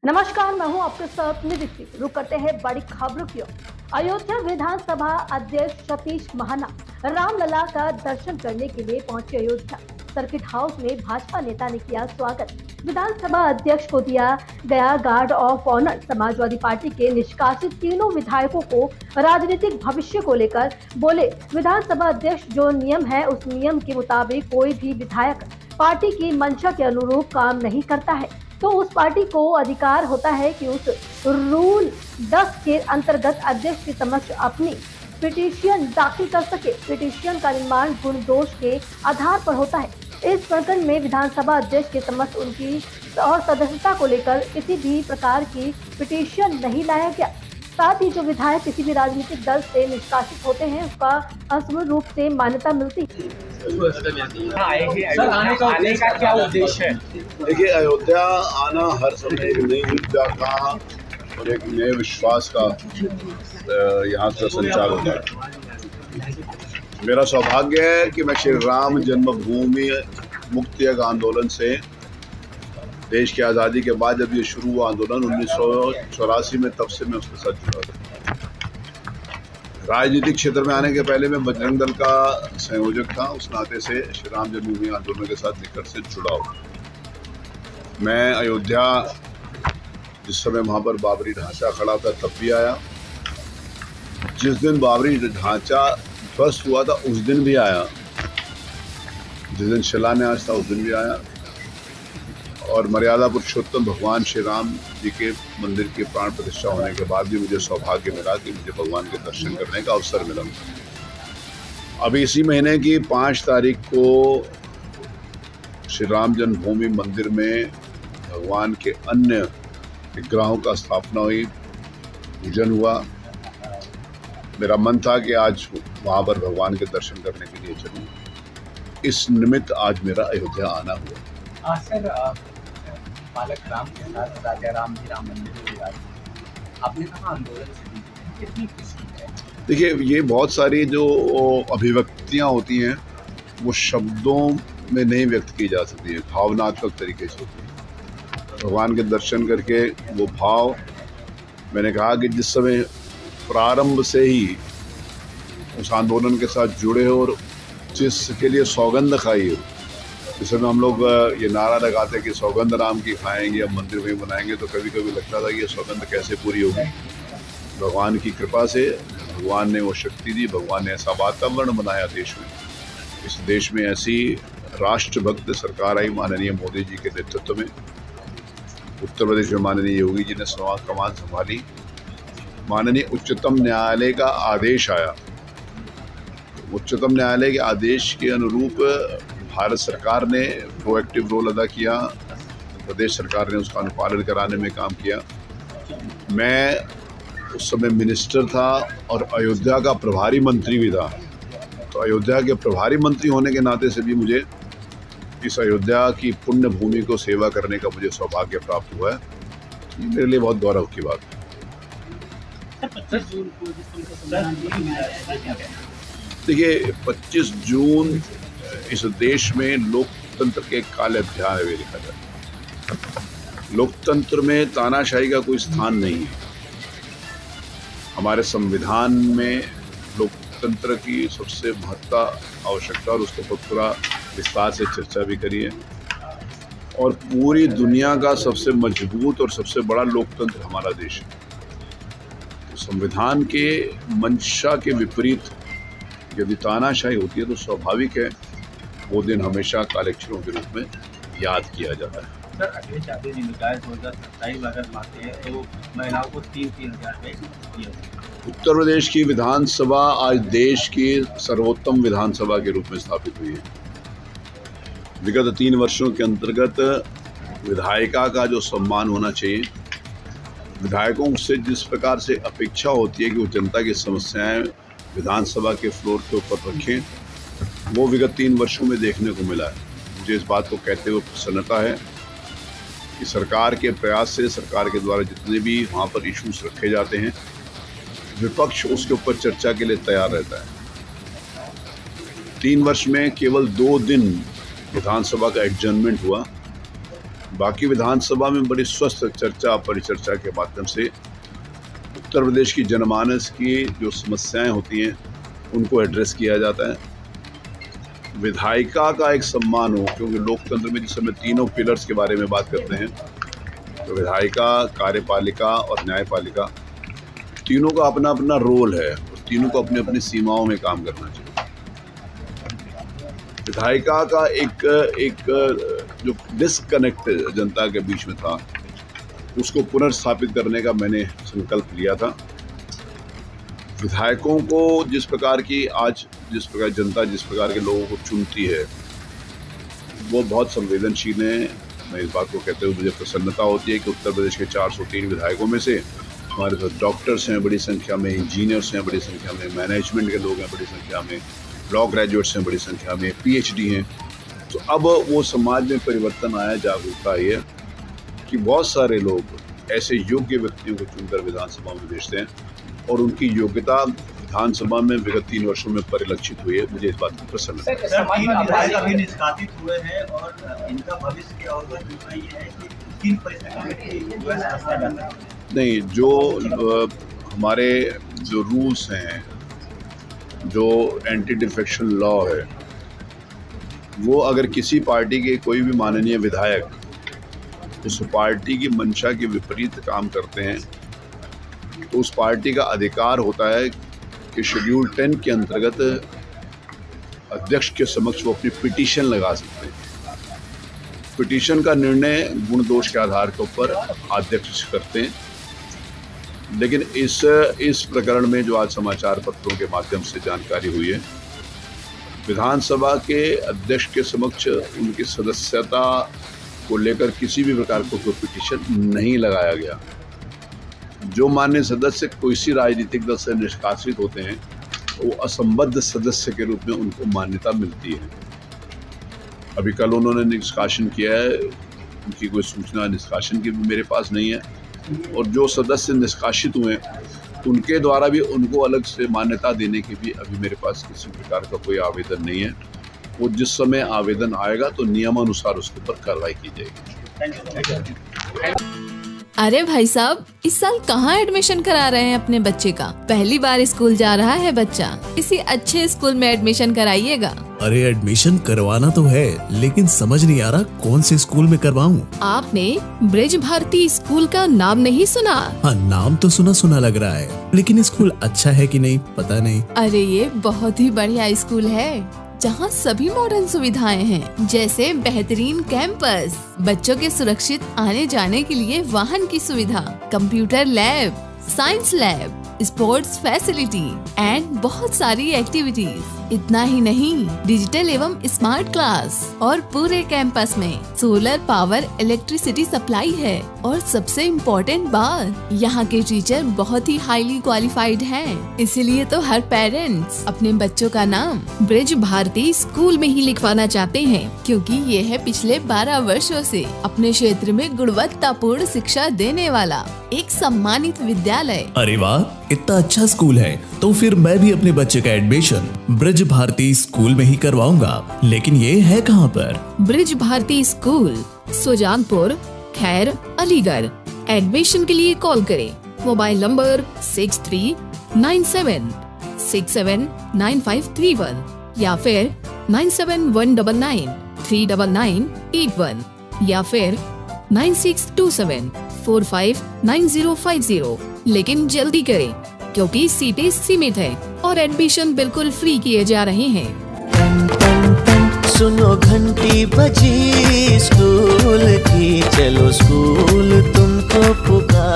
नमस्कार, मैं हूं आपके साथ निधि। रुक करते हैं बड़ी खबरों की ओर। अयोध्या विधानसभा अध्यक्ष सतीश महाना रामलला का दर्शन करने के लिए पहुंचे अयोध्या। सर्किट हाउस में भाजपा नेता ने किया स्वागत। विधानसभा अध्यक्ष को दिया गया guard of honour. Samajwadi Party के निष्कासित तीनों विधायकों को राजनीतिक भविष्य को लेकर बोले, विधानसभा अध्यक्ष जो नियम है उस नियम के मुताबिक कोई भी विधायक पार्टी की मंशा के अनुरूप काम नहीं करता है तो उस पार्टी को अधिकार होता है कि उस रूल 10 के अंतर्गत अध्यक्ष के समक्ष अपनी पिटीशन दाखिल कर सके। पिटीशन का निर्माण गुण दोष के आधार पर होता है। इस प्रकरण में विधानसभा अध्यक्ष के समक्ष उनकी और सदस्यता को लेकर किसी भी प्रकार की पिटीशन नहीं लाया गया। साथ ही जो विधायक किसी भी राजनीतिक दल से निष्कासित होते हैं उसका असमूल रूप से मान्यता मिलती है। सर, आने का क्या उद्देश्य है? देखिए, अयोध्या आना हर समय एक नई ऊर्जा का और एक नए विश्वास का यहाँ का संचार होता है। मेरा सौभाग्य है कि मैं श्री राम जन्मभूमि मुक्ति आंदोलन से देश की आज़ादी के बाद जब ये शुरू हुआ आंदोलन 1984 में, तब से मैं उसके साथ जुड़ा था। राजनीतिक क्षेत्र में आने के पहले मैं बजरंग दल का संयोजक था। उस नाते से श्री राम जन्मभूमि आंदोलन के साथ निकट से जुड़ा हूँ। मैं अयोध्या जिस समय वहाँ पर बाबरी ढांचा खड़ा था तब भी आया। जिस दिन बाबरी ढांचा ध्वस्त हुआ था उस दिन भी आया। जिस दिन शिलान्यास था उस दिन भी आया। और मर्यादा पुरुषोत्तम भगवान श्री राम जी के मंदिर की प्राण प्रतिष्ठा होने के बाद भी मुझे सौभाग्य मिला कि मुझे भगवान के दर्शन करने का अवसर मिला। अभी इसी महीने की 5 तारीख को श्री राम जन्मभूमि मंदिर में भगवान के अन्य विग्रहों का स्थापना हुई, पूजन हुआ। मेरा मन था कि आज वहाँ पर भगवान के दर्शन करने के लिए चलूँ। इस निमित्त आज मेरा अयोध्या आना हुआ। सर, बालक राम के साथ राजा राम जी राम मंदिर में आपने कहा आंदोलन से कितनी खुशी है? देखिए, ये बहुत सारी जो अभिव्यक्तियाँ होती हैं वो शब्दों में नहीं व्यक्त की जा सकती है, भावनात्मक तरीके से होती है। भगवान के दर्शन करके वो भाव, मैंने कहा कि जिस समय प्रारंभ से ही उस आंदोलन के साथ जुड़े हो और जिसके लिए सौगंध खाई हो, जिस समय हम लोग ये नारा लगाते हैं कि सौगंध राम की खाएंगे, अब मंदिर में बनाएंगे, तो कभी कभी लगता था कि ये सौगंध कैसे पूरी होगी। भगवान की कृपा से भगवान ने वो शक्ति दी, भगवान ने ऐसा वातावरण बनाया देश में। इस देश में ऐसी राष्ट्रभक्त सरकार आई माननीय मोदी जी के नेतृत्व में। उत्तर प्रदेश में माननीय योगी जी ने कमान संभाली। माननीय उच्चतम न्यायालय का आदेश आया। उच्चतम न्यायालय के आदेश के अनुरूप भारत सरकार ने प्रोएक्टिव रोल अदा किया, प्रदेश सरकार ने उसका अनुपालन कराने में काम किया। मैं उस समय मिनिस्टर था और अयोध्या का प्रभारी मंत्री भी था, तो अयोध्या के प्रभारी मंत्री होने के नाते से भी मुझे इस अयोध्या की पुण्य भूमि को सेवा करने का मुझे सौभाग्य प्राप्त हुआ है। ये मेरे लिए बहुत गौरव की बात है। देखिए, 25 जून इस देश में लोकतंत्र के काले अध्याय में लिखा जाता है। लोकतंत्र में तानाशाही का कोई स्थान नहीं है। हमारे संविधान में लोकतंत्र की सबसे महत्ता, आवश्यकता और उसके ऊपर पूरा विस्तार से चर्चा भी करी है। और पूरी दुनिया का सबसे मजबूत और सबसे बड़ा लोकतंत्र हमारा देश है। तो संविधान के मंशा के विपरीत यदि तानाशाही होती है तो स्वाभाविक है वो दिन हमेशा काले अक्षरों के रूप में याद किया जाता है। सर, अगले 4 दिन निकाय 2027 अगर पाते हैं तो महिलाओं को 3-3 हज़ार रुपये दिया। उत्तर प्रदेश की विधानसभा आज देश की सर्वोत्तम विधानसभा के रूप में स्थापित हुई है। विगत 3 वर्षों के अंतर्गत विधायिका का जो सम्मान होना चाहिए, विधायकों से जिस प्रकार से अपेक्षा होती है कि वो जनता की समस्याएं विधानसभा के फ्लोर के ऊपर रखें, वो विगत 3 वर्षों में देखने को मिला है। मुझे इस बात को कहते हुए प्रसन्नता है कि सरकार के प्रयास से, सरकार के द्वारा जितने भी वहाँ पर इश्यूज रखे जाते हैं, विपक्ष उसके ऊपर चर्चा के लिए तैयार रहता है। 3 वर्ष में केवल 2 दिन विधानसभा का एडजर्नमेंट हुआ। बाकी विधानसभा में बड़ी स्वस्थ चर्चा परिचर्चा के माध्यम से उत्तर प्रदेश की जनमानस की जो समस्याएं होती हैं उनको एड्रेस किया जाता है। विधायिका का एक सम्मान हो, क्योंकि लोकतंत्र में जिस समय तीनों पिलर्स के बारे में बात करते हैं तो विधायिका, कार्यपालिका और न्यायपालिका, तीनों का अपना अपना रोल है और तीनों को अपनी अपनी सीमाओं में काम करना चाहिए। विधायिका का एक जो डिस्कनेक्ट जनता के बीच में था उसको पुनर्स्थापित करने का मैंने संकल्प लिया था। विधायकों को जिस प्रकार जनता जिस प्रकार के लोगों को चुनती है वो बहुत संवेदनशील है। मैं इस बात को कहते हुए मुझे प्रसन्नता होती है कि उत्तर प्रदेश के 403 विधायकों में से हमारे साथ डॉक्टर्स हैं बड़ी संख्या में, इंजीनियर्स हैं बड़ी संख्या में, मैनेजमेंट के लोग हैं बड़ी संख्या में, लॉ ग्रेजुएट्स हैं बड़ी संख्या में, PhD हैं। तो अब वो समाज में परिवर्तन आया, जागरूकता आई है कि बहुत सारे लोग ऐसे योग्य व्यक्तियों को चुनकर विधानसभा में भेजते हैं और उनकी योग्यता विधानसभा में विगत 3 वर्षों में परिलक्षित हुई है। मुझे इस बात की प्रसन्नता है। निष्कासित हुए हैं और इनका भविष्य क्या होगा, दूसरा ये है कि किन परिस्थितियों में नहीं, जो हमारे जो रूल्स हैं, जो एंटी डिफेक्शन लॉ है, वो अगर किसी पार्टी के कोई भी माननीय विधायक उस पार्टी की मंशा के विपरीत काम करते हैं तो उस पार्टी का अधिकार होता है कि शेड्यूल 10 के अंतर्गत अध्यक्ष के समक्ष वो अपनी पिटीशन लगा सकते हैं। पिटीशन का निर्णय गुण दोष के आधार के ऊपर अध्यक्ष करते हैं। लेकिन इस प्रकरण में जो आज समाचार पत्रों के माध्यम से जानकारी हुई है, विधानसभा के अध्यक्ष के समक्ष उनकी सदस्यता को लेकर किसी भी प्रकार को कोई पिटीशन नहीं लगाया गया। जो मान्य सदस्य किसी राजनीतिक दल से निष्कासित होते हैं वो असंबद्ध सदस्य के रूप में उनको मान्यता मिलती है। अभी कल उन्होंने निष्कासन किया है, उनकी कोई सूचना निष्कासन की भी मेरे पास नहीं है। और जो सदस्य निष्कासित हुए उनके द्वारा भी उनको अलग से मान्यता देने की भी अभी मेरे पास किसी प्रकार का कोई आवेदन नहीं है। वो जिस समय आवेदन आएगा तो नियमानुसार उसके ऊपर कार्रवाई की जाएगी। अरे भाई साहब, इस साल कहाँ एडमिशन करा रहे हैं अपने बच्चे का? पहली बार स्कूल जा रहा है बच्चा, किसी अच्छे स्कूल में एडमिशन कराइएगा। अरे एडमिशन करवाना तो है, लेकिन समझ नहीं आ रहा कौन से स्कूल में करवाऊं। आपने ब्रिज भारती स्कूल का नाम नहीं सुना? हाँ, नाम तो सुना लग रहा है, लेकिन स्कूल अच्छा है कि नहीं पता नहीं। अरे ये बहुत ही बढ़िया स्कूल है जहाँ सभी मॉडर्न सुविधाएं हैं, जैसे बेहतरीन कैंपस, बच्चों के सुरक्षित आने जाने के लिए वाहन की सुविधा, computer lab, science lab, sports facility and बहुत सारी एक्टिविटीज। इतना ही नहीं, डिजिटल एवं स्मार्ट क्लास और पूरे कैंपस में सोलर पावर इलेक्ट्रिसिटी सप्लाई है। और सबसे इम्पोर्टेंट बात, यहाँ के टीचर बहुत ही हाईली क्वालिफाइड हैं। इसीलिए तो हर पेरेंट्स अपने बच्चों का नाम ब्रिज भारती स्कूल में ही लिखवाना चाहते हैं, क्योंकि ये है पिछले 12 वर्षों से अपने क्षेत्र में गुणवत्तापूर्ण शिक्षा देने वाला एक सम्मानित विद्यालय। अरे वाह, इतना अच्छा स्कूल है तो फिर मैं भी अपने बच्चे का एडमिशन ब्रिज भारती स्कूल में ही करवाऊंगा। लेकिन ये है कहाँ पर? ब्रिज भारती स्कूल, सुजानपुर, खैर, अलीगढ़। एडमिशन के लिए कॉल करें। मोबाइल नंबर 6397679531 या फिर 9719939981 या फिर 9627459050। लेकिन जल्दी करें क्योंकि सीटें सीमित हैं और एडमिशन बिल्कुल फ्री किए जा रहे हैं। सुनो घंटी बजी स्कूल की, चलो स्कूल तुमको पुकार।